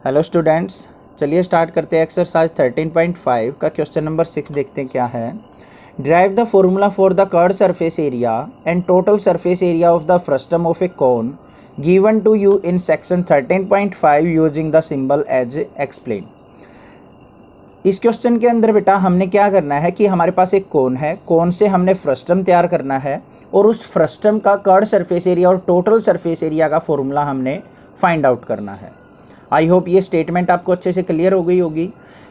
Hello students, चलिए start करते हैं एक्सरसाइज 13.5 का क्वेश्चन नंबर 6 देखते हैं क्या है। Derive the formula for the curved surface area and total surface area of the frustum of a cone given to you in section 13.5 using the symbol as explain. इस question के अंदर बेटा हमने क्या करना है कि हमारे पास एक कोन है, कोन से हमने फ्रस्टम तैयार करना है और उस फ्रस्टम का कर्व्ड सरफेस एरिया और टोटल सरफेस एरिया का फॉर्मूला हमने फाइंड आउट करना है। आई होप ये स्टेटमेंट आपको अच्छे से क्लियर हो गई होगी।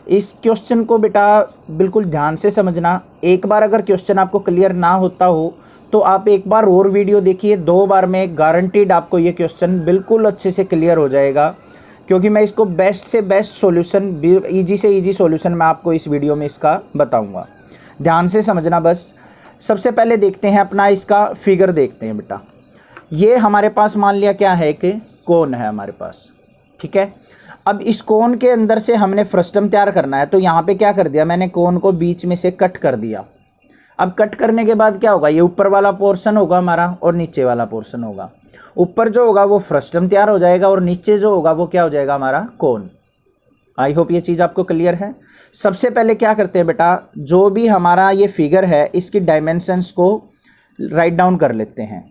इस क्वेश्चन को बेटा बिल्कुल ध्यान से समझना। एक बार अगर क्वेश्चन आपको क्लियर ना होता हो तो आप एक बार और वीडियो देखिए, 2 बार में गारंटीड आपको ये क्वेश्चन बिल्कुल अच्छे से क्लियर हो जाएगा, क्योंकि मैं इसको बेस्ट से बेस्ट सॉल्यूशन, ईजी से ईजी सॉल्यूशन मैं आपको इस वीडियो में इसका बताऊंगा। ध्यान से समझना बस। सबसे पहले देखते हैं अपना इसका फिगर देखते हैं बेटा। ये हमारे पास मान लिया क्या है कि कोन है हमारे पास, ठीक है। अब इस कोन के अंदर से हमने फ्रस्टम तैयार करना है, तो यहाँ पे क्या कर दिया मैंने, कोन को बीच में से कट कर दिया। अब कट करने के बाद क्या होगा, ये ऊपर वाला पोर्शन होगा हमारा और नीचे वाला पोर्शन होगा। ऊपर जो होगा वो फ्रस्टम तैयार हो जाएगा और नीचे जो होगा वो क्या हो जाएगा, हमारा कोन। आई होप ये चीज़ आपको क्लियर है। सबसे पहले क्या करते हैं बेटा, जो भी हमारा ये फिगर है इसकी डायमेंशंस को राइट डाउन कर लेते हैं,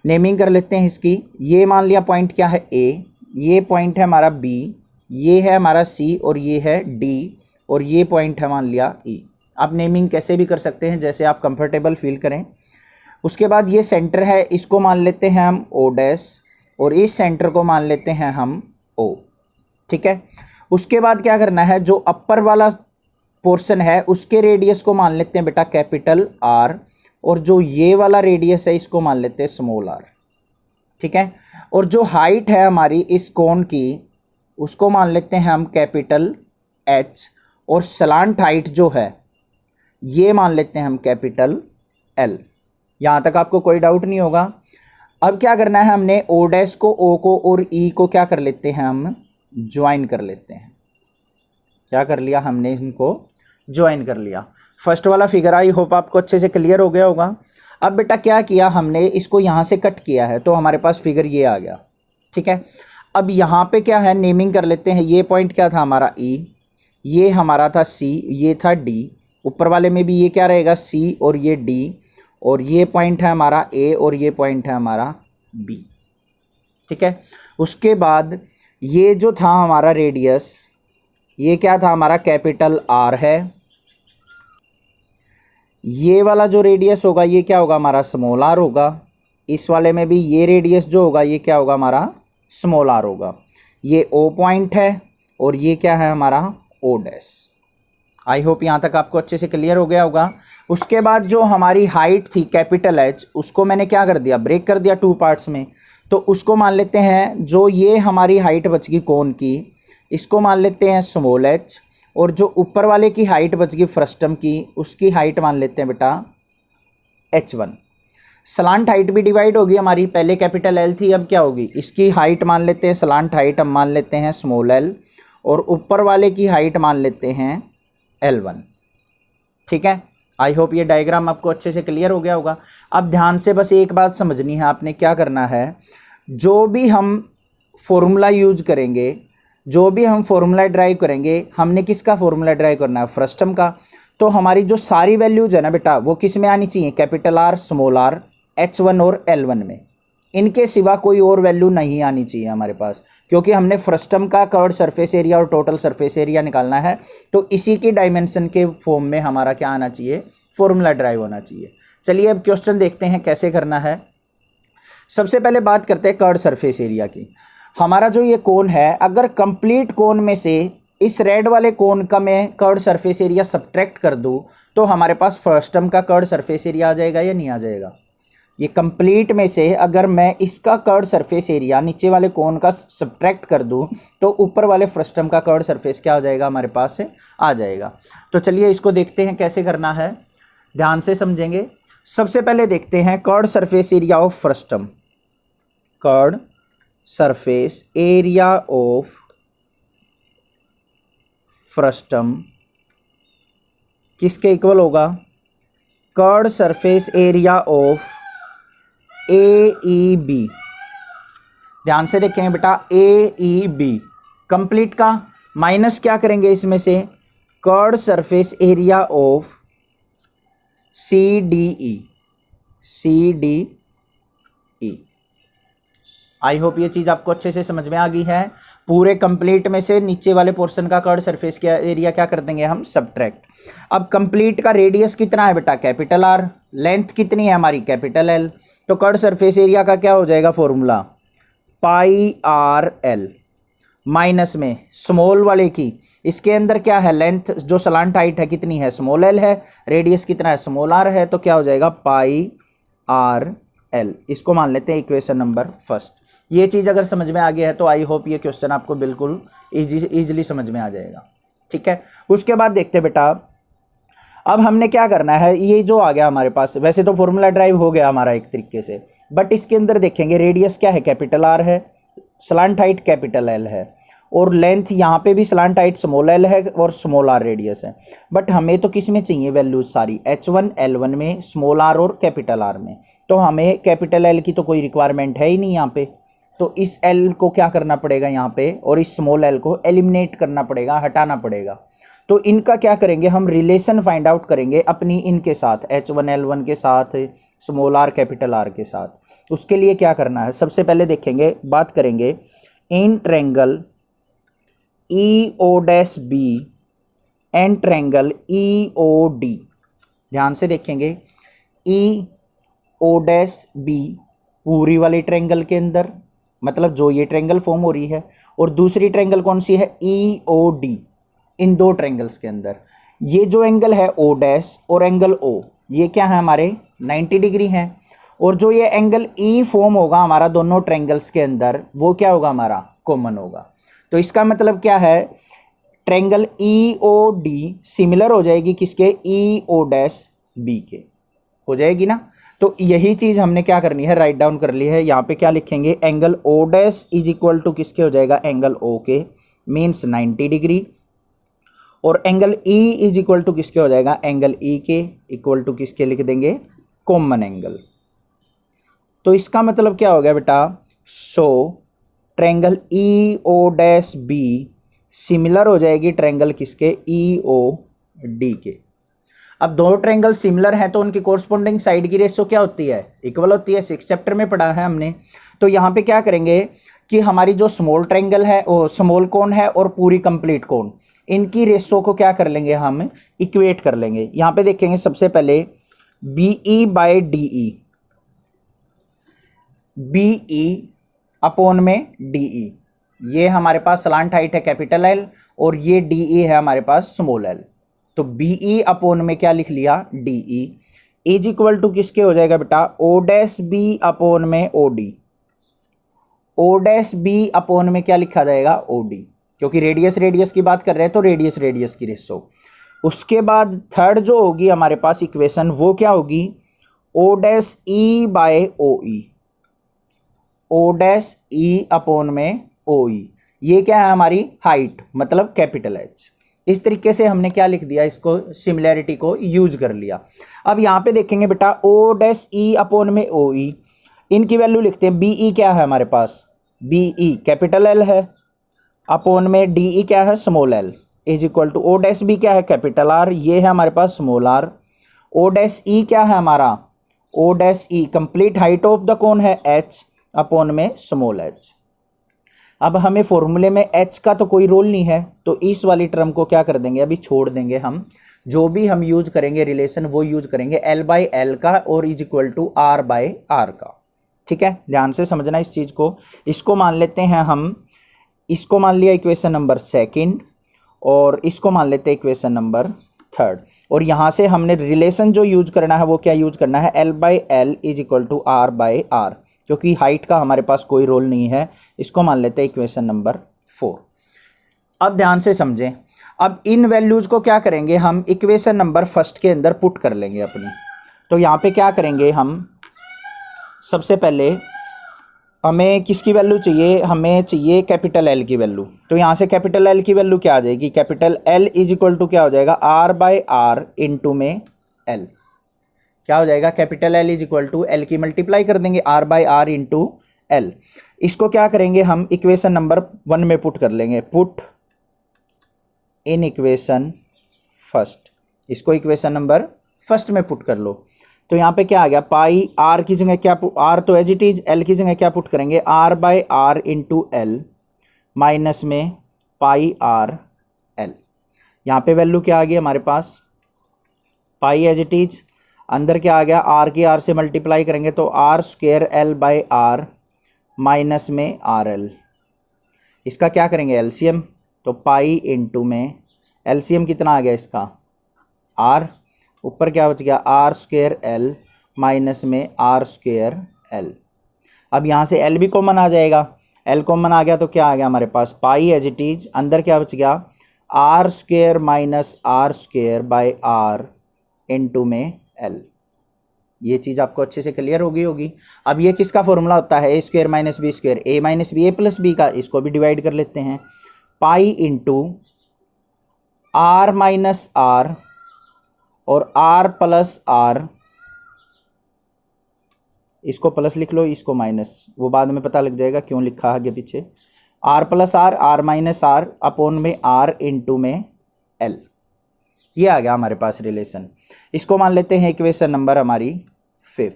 नेमिंग कर लेते हैं इसकी। ये मान लिया पॉइंट क्या है ए, ये पॉइंट है हमारा बी, ये है हमारा सी और ये है डी और ये पॉइंट है मान लिया ई। आप नेमिंग कैसे भी कर सकते हैं जैसे आप कंफर्टेबल फील करें। उसके बाद ये सेंटर है, इसको मान लेते हैं हम ओ डैश और इस सेंटर को मान लेते हैं हम ओ, ठीक है। उसके बाद क्या करना है, जो अपर वाला पोर्शन है उसके रेडियस को मान लेते हैं बेटा कैपिटल आर और जो ये वाला रेडियस है इसको मान लेते हैं स्मॉल आर, ठीक है। और जो हाइट है हमारी इस कोन की उसको मान लेते हैं हम कैपिटल एच और स्लांट हाइट जो है ये मान लेते हैं हम कैपिटल एल। यहाँ तक आपको कोई डाउट नहीं होगा। अब क्या करना है, हमने ओ डैश को, ओ को और ई को क्या कर लेते हैं, हम ज्वाइन कर लेते हैं। क्या कर लिया हमने, इनको ज्वाइन कर लिया। फर्स्ट वाला फिगर आई होप आपको अच्छे से क्लियर हो गया होगा। अब बेटा क्या किया हमने, इसको यहाँ से कट किया है तो हमारे पास फिगर ये आ गया, ठीक है। अब यहाँ पे क्या है, नेमिंग कर लेते हैं। ये पॉइंट क्या था हमारा ई, ये हमारा था सी, ये था डी, ऊपर वाले में भी ये क्या रहेगा सी और ये डी, और ये पॉइंट है हमारा ए और ये पॉइंट है हमारा बी, ठीक है। उसके बाद ये जो था हमारा रेडियस, ये क्या था हमारा कैपिटल आर है। ये वाला जो रेडियस होगा ये क्या होगा हमारा स्मॉल आर होगा। इस वाले में भी ये रेडियस जो होगा ये क्या होगा हमारा स्मॉल आर होगा। ये ओ पॉइंट है और ये क्या है हमारा ओ डैश। आई होप यहाँ तक आपको अच्छे से क्लियर हो गया होगा। उसके बाद जो हमारी हाइट थी कैपिटल एच, उसको मैंने क्या कर दिया, ब्रेक कर दिया 2 पार्ट्स में। तो उसको मान लेते हैं, जो ये हमारी हाइट बच गई कोन की, इसको मान लेते हैं स्मॉल एच, और जो ऊपर वाले की हाइट बच गई फ्रस्टम की, उसकी हाइट मान लेते हैं बेटा h1। स्लांट हाइट भी डिवाइड होगी हमारी, पहले कैपिटल एल थी अब क्या होगी, इसकी हाइट मान लेते हैं, स्लांट हाइट हम मान लेते हैं स्मॉल एल और ऊपर वाले की हाइट मान लेते हैं L1, ठीक है। आई होप ये डायग्राम आपको अच्छे से क्लियर हो गया होगा। अब ध्यान से बस एक बात समझनी है आपने, क्या करना है, जो भी हम फॉर्मूला यूज करेंगे, जो भी हम फॉर्मूला ड्राइव करेंगे, हमने किसका फॉर्मूला ड्राइव करना है, फ्रस्टम का। तो हमारी जो सारी वैल्यूज है ना बेटा वो किस में आनी चाहिए, capital R, small are, H1 और L1 में। इनके सिवा कोई और वैल्यू नहीं आनी चाहिए हमारे पास, क्योंकि हमने फ्रस्टम का कर्व्ड सरफेस एरिया और टोटल सरफेस एरिया निकालना है। तो इसी की डायमेंशन के फॉर्म में हमारा क्या आना चाहिए, फॉर्मूला ड्राइव होना चाहिए। चलिए अब क्वेश्चन देखते हैं कैसे करना है। सबसे पहले बात करते हैं कर्व्ड सरफेस एरिया की। हमारा जो ये कोन है, अगर कंप्लीट कोन में से इस रेड वाले कोन का मैं कर्व्ड सरफेस एरिया सब्ट्रैक्ट कर दूं तो हमारे पास फ्रस्टम का कर्व्ड सरफेस एरिया आ जाएगा या नहीं आ जाएगा। ये कंप्लीट में से अगर मैं इसका कर्व्ड सरफेस एरिया नीचे वाले कोन का सब्ट्रैक्ट कर दूं तो ऊपर वाले फ्रस्टम का कर्व्ड सरफेस क्या आ जाएगा, हमारे पास से आ जाएगा। तो चलिए इसको देखते हैं कैसे करना है, ध्यान से समझेंगे। सबसे पहले देखते हैं curved surface area of frustum. Curved surface area of frustum किसके इक्वल होगा, curved surface area of A E B. ध्यान से देखेंगे बेटा, ए ई बी कंप्लीट का माइनस क्या करेंगे इसमें से, curved surface area of C D E. I hope ये चीज आपको अच्छे से समझ में आ गई है। पूरे कंप्लीट में से नीचे वाले पोर्शन का कर्ड सरफेस का एरिया क्या कर देंगे हम, सब्ट्रैक्ट। अब कंप्लीट का रेडियस कितना है बेटा, कैपिटल आर, लेंथ कितनी है हमारी, कैपिटल एल। तो कर्ड सरफेस एरिया का क्या हो जाएगा फॉर्मूला, पाई आर एल, माइनस में स्मॉल वाले की, इसके अंदर क्या है, लेंथ जो सलांट हाइट है कितनी है, स्मॉल एल है, रेडियस कितना है, स्मॉल आर है, तो क्या हो जाएगा पाई आर एल। इसको मान लेते हैं इक्वेशन नंबर फर्स्ट। ये चीज़ अगर समझ में आ गया है तो आई होप ये क्वेश्चन आपको बिल्कुल इजीली समझ में आ जाएगा। ठीक है, उसके बाद देखते बेटा, अब हमने क्या करना है, ये जो आ गया हमारे पास, वैसे तो फॉर्मूला ड्राइव हो गया हमारा एक तरीके से, बट इसके अंदर देखेंगे रेडियस क्या है, कैपिटल आर है, स्लांट हाइट कैपिटल एल है, और लेंथ यहाँ पे भी स्लांट हाइट स्मॉल एल है और स्मॉल आर रेडियस है। बट हमें तो किस में चाहिए वैल्यूज सारी, H1 L1 में, स्मॉल आर और कैपिटल आर में। तो हमें कैपिटल एल की तो कोई रिक्वायरमेंट है ही नहीं यहाँ पे, तो इस एल को क्या करना पड़ेगा यहाँ पे, और इस स्मॉल एल को एलिमिनेट करना पड़ेगा, हटाना पड़ेगा। तो इनका क्या करेंगे हम, रिलेशन फाइंड आउट करेंगे अपनी इनके साथ, H1 L1 के साथ, स्मॉल आर कैपिटल आर के साथ। उसके लिए क्या करना है, सबसे पहले देखेंगे, बात करेंगे इन triangle E O dash B and triangle E O D. ध्यान से देखेंगे, ई ओ डैश बी पूरी वाली ट्रेंगल के अंदर, मतलब जो ये ट्रेंगल फॉर्म हो रही है, और दूसरी ट्रेंगल कौन सी है, ई ओ डी। इन दो ट्रेंगल्स के अंदर ये जो एंगल है ओ डैश और एंगल ओ, ये क्या है हमारे 90 डिग्री है, और जो ये एंगल ई फॉर्म होगा हमारा दोनों ट्रेंगल्स के अंदर, वो क्या होगा हमारा, कॉमन होगा। तो इसका मतलब क्या है, triangle E O D similar हो जाएगी किसके, ई ओ डैश बी के, हो जाएगी ना। तो यही चीज़ हमने क्या करनी है, राइट डाउन कर ली है। यहाँ पे क्या लिखेंगे, angle O dash is equal to किसके हो जाएगा, angle O K, means 90 degree, और angle E is equal to किसके हो जाएगा, एंगल ई के इक्वल टू किसके लिख देंगे, कॉमन एंगल। तो इसका मतलब क्या हो गया बेटा, so triangle E O dash B similar हो जाएगी ट्रेंगल किसके, ई ओ डी के। अब दो ट्रेंगल सिमिलर हैं तो उनकी कोरस्पोंडिंग साइड की रेशो क्या होती है, इक्वल होती है, 6 चैप्टर में पढ़ा है हमने। तो यहाँ पे क्या करेंगे कि हमारी जो स्मॉल ट्रेंगल है, वो स्मॉल कोन है और पूरी कंप्लीट कोन, इनकी रेशो को क्या कर लेंगे हम, इक्वेट कर लेंगे। यहाँ पे देखेंगे सबसे पहले B E by D E, B E upon में डी ई, ये हमारे पास स्लांट हाइट है कैपिटल एल, और ये डी ई है हमारे पास स्मॉल एल। तो बी ई अपॉन में क्या लिख लिया, D E is equal to किसके हो जाएगा बेटा, ओ डैश बी अपॉन में O D, O dash B upon में क्या लिखा जाएगा, ओ डी, क्योंकि रेडियस की बात कर रहे हैं तो रेडियस की रेशो। उसके बाद थर्ड जो होगी हमारे पास इक्वेशन, वो क्या होगी, O dash E by O E, O dash E upon में ओ ई, ये क्या है हमारी हाइट, मतलब कैपिटल एच। इस तरीके से हमने क्या लिख दिया, इसको सिमिलैरिटी को यूज कर लिया। अब यहाँ पे देखेंगे बेटा, ओ डैश ई अपॉन में ओ ई, इनकी वैल्यू लिखते हैं। बी ई क्या है हमारे पास, बी ई कैपिटल एल है, अपॉन में डी ई क्या है, small L, is equal to O dash B क्या है, कैपिटल आर, ये है हमारे पास small R, O dash E क्या है हमारा, O dash E complete height of the cone है एच, अपॉन में स्मॉल एच। अब हमें फॉर्मूले में एच का तो कोई रोल नहीं है, तो इस वाली टर्म को क्या कर देंगे, अभी छोड़ देंगे हम। जो भी हम यूज करेंगे रिलेशन, वो यूज करेंगे एल बाई एल का और is equal to R by R का। ठीक है, ध्यान से समझना इस चीज़ को। इसको मान लेते हैं हम, इसको मान लिया इक्वेशन नंबर सेकंड, और इसको मान लेते हैं इक्वेशन नंबर थर्ड। और यहाँ से हमने रिलेशन जो यूज करना है वो क्या यूज करना है, L by L is equal to R by R, क्योंकि हाइट का हमारे पास कोई रोल नहीं है। इसको मान लेते हैं इक्वेशन नंबर 4। अब ध्यान से समझें, अब इन वैल्यूज को क्या करेंगे हम, इक्वेशन नंबर फर्स्ट के अंदर पुट कर लेंगे अपनी। तो यहाँ पे क्या करेंगे हम, सबसे पहले हमें किसकी वैल्यू चाहिए, हमें चाहिए कैपिटल एल की वैल्यू। तो यहाँ से कैपिटल एल की वैल्यू क्या आ जाएगी, capital L is equal to क्या हो जाएगा, आर बाई आर इंटू में एल, क्या हो जाएगा, capital L is equal to L की मल्टीप्लाई कर देंगे R by R into L. इसको क्या करेंगे हम इक्वेशन नंबर 1 में पुट कर लेंगे, पुट इन इक्वेशन फर्स्ट। इसको इक्वेशन नंबर फर्स्ट में पुट कर लो। तो यहाँ पे क्या आ गया, पाई आर की जगह क्या, आर तो एज इट इज, एल की जगह क्या पुट करेंगे, R by R into L minus में पाई आर एल। यहाँ पे वैल्यू क्या आ गई हमारे पास, पाई एज इट इज, अंदर क्या आ गया, आर की आर से मल्टीप्लाई करेंगे तो R square L by R minus में आर एल। इसका क्या करेंगे एलसीएम, तो पाई इंटू में एलसीएम कितना आ गया इसका आर, ऊपर क्या बच गया आर स्क्वेयर एल माइनस में आर स्क्वेयर एल। अब यहाँ से एल भी कॉमन आ जाएगा, एल कॉमन आ गया तो क्या आ गया हमारे पास पाई एज इट इज, अंदर क्या बच गया R square minus R square by R into में एल। ये चीज़ आपको अच्छे से क्लियर होगी। अब ये किसका फॉर्मूला होता है, A square minus B square, A minus B A plus B का, इसको भी डिवाइड कर लेते हैं, pi into R minus R और आर प्लस आर, इसको प्लस लिख लो, इसको माइनस, वो बाद में पता लग जाएगा क्यों लिखा आगे पीछे, R plus R, R minus R upon में आर इंटू में एल। ये आ गया हमारे पास रिलेशन। इसको मान लेते हैं इक्वेशन नंबर हमारी 5।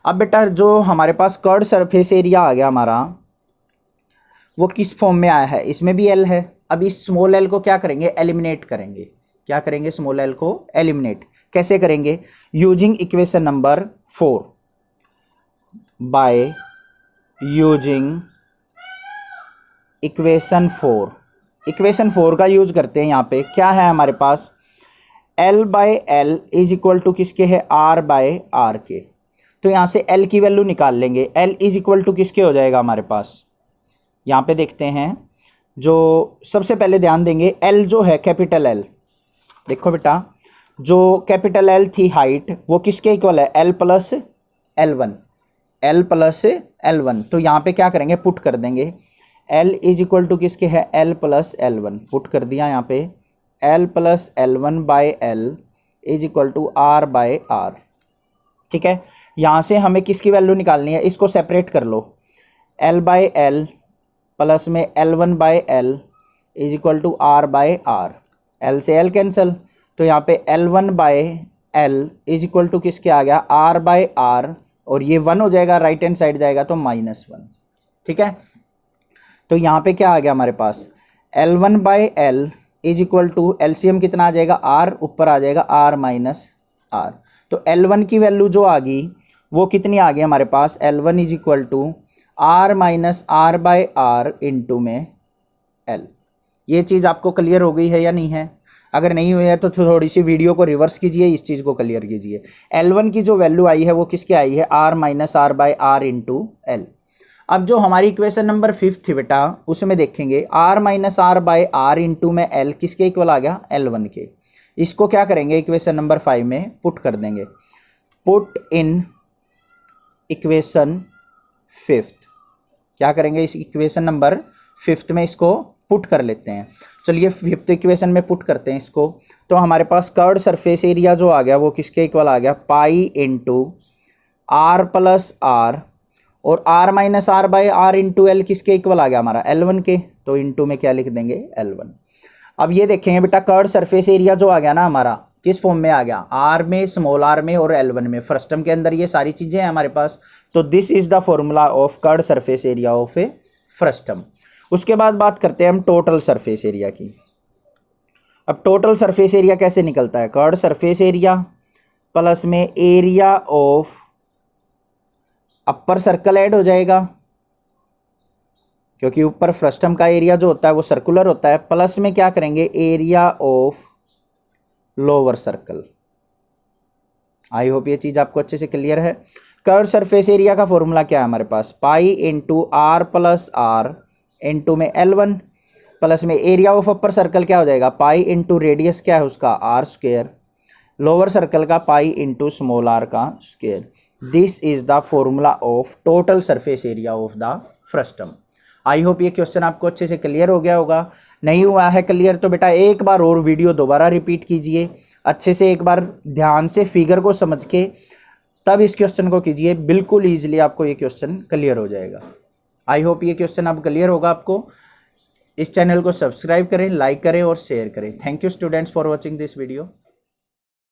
अब बेटा जो हमारे पास कर्ड सरफेस एरिया आ गया हमारा, वो किस फॉर्म में आया है, इसमें भी एल है। अब इस स्मॉल एल को क्या करेंगे, एलिमिनेट करेंगे। क्या करेंगे, स्मॉल एल को एलिमिनेट कैसे करेंगे, using equation number 4, by using equation 4। Equation 4 का यूज करते हैं। यहाँ पे क्या है हमारे पास, L by L is equal to किसके है, R बाय आर के। तो यहाँ से L की वैल्यू निकाल लेंगे, L इज इक्वल टू किसके हो जाएगा हमारे पास, यहाँ पे देखते हैं। जो सबसे पहले ध्यान देंगे, L जो है कैपिटल L, देखो बेटा जो कैपिटल L थी हाइट, वो किसके इक्वल है, L plus L1, L plus L1। तो यहाँ पे क्या करेंगे, पुट कर देंगे, L इज इक्वल टू किसके है, L प्लस L1, पुट कर दिया यहाँ पे, L plus L1 by L is equal to R by R। ठीक है, यहाँ से हमें किसकी वैल्यू निकालनी है, इसको सेपरेट कर लो, L बाय L प्लस में L1 by L is equal to R by R, L से L कैंसिल, तो यहाँ पे L1 by L is equal to किसके आ गया, R बाय R, और ये 1 हो जाएगा, राइट हैंड साइड जाएगा तो -1। ठीक है, तो यहाँ पे क्या आ गया हमारे पास, L1 by L is equal to LCM कितना आ जाएगा, R, ऊपर आ जाएगा R माइनस R। तो L1 की वैल्यू जो आ गई वो कितनी आ गई हमारे पास, L1 is equal to R minus R by R into में L। ये चीज़ आपको क्लियर हो गई है या नहीं है, अगर नहीं हुई है तो थोड़ी सी वीडियो को रिवर्स कीजिए, इस चीज़ को क्लियर कीजिए। L1 की जो वैल्यू आई है वो किसके आई है, R minus R by R into L। अब जो हमारी इक्वेशन नंबर 5 थी बेटा, उसमें देखेंगे R minus R by R into में L किसके इक्वल आ गया, L1 के। इसको क्या करेंगे, इक्वेशन नंबर 5 में पुट कर देंगे, पुट इन इक्वेशन 5। क्या करेंगे, इस इक्वेशन नंबर 5 में इसको पुट कर लेते हैं। चलिए 5th इक्वेशन में पुट करते हैं इसको। तो हमारे पास कर्ड सरफेस एरिया जो आ गया वो किसके इक्वल आ गया, pi into R plus R, और R minus R by R into L किसके इक्वल आ गया हमारा, L1 के। तो इंटू में क्या लिख देंगे, L1। अब ये देखेंगे बेटा, कर्ड सरफेस एरिया जो आ गया ना हमारा, किस फॉर्म में आ गया, R में, स्मॉल r में और L1 में। फ्रस्टम के अंदर ये सारी चीज़ें हैं हमारे पास। तो this is the formula of curd surface area of A frustum. उसके बाद बात करते हैं हम टोटल सरफेस एरिया की। अब टोटल सरफेस एरिया कैसे निकलता है, कर्ड सरफेस एरिया प्लस में area of upper circle add हो जाएगा, क्योंकि ऊपर फ्रस्टम का एरिया जो होता है वो सर्कुलर होता है, प्लस में क्या करेंगे, area of lower circle. I hope ये चीज़ आपको अच्छे से क्लियर है। कर्व सरफेस एरिया का फॉर्मूला क्या है हमारे पास, pi into R plus R into में L1, प्लस में एरिया ऑफ अपर सर्कल क्या हो जाएगा, पाई इंटू रेडियस क्या है उसका, आर स्क्वेयर, लोअर सर्कल का पाई इंटू स्मॉल आर का square. This is the formula of total surface area of the frustum. I hope ये क्वेश्चन आपको अच्छे से क्लियर हो गया होगा। नहीं हुआ है क्लियर तो बेटा एक बार और वीडियो दोबारा रिपीट कीजिए, अच्छे से एक बार ध्यान से फिगर को समझ के, तब इस क्वेश्चन को कीजिए, बिल्कुल ईजिली आपको ये क्वेश्चन क्लियर हो जाएगा। आई होप ये क्वेश्चन अब क्लियर होगा आपको। इस चैनल को सब्सक्राइब करें, लाइक करें और शेयर करें। Thank you students for watching this video.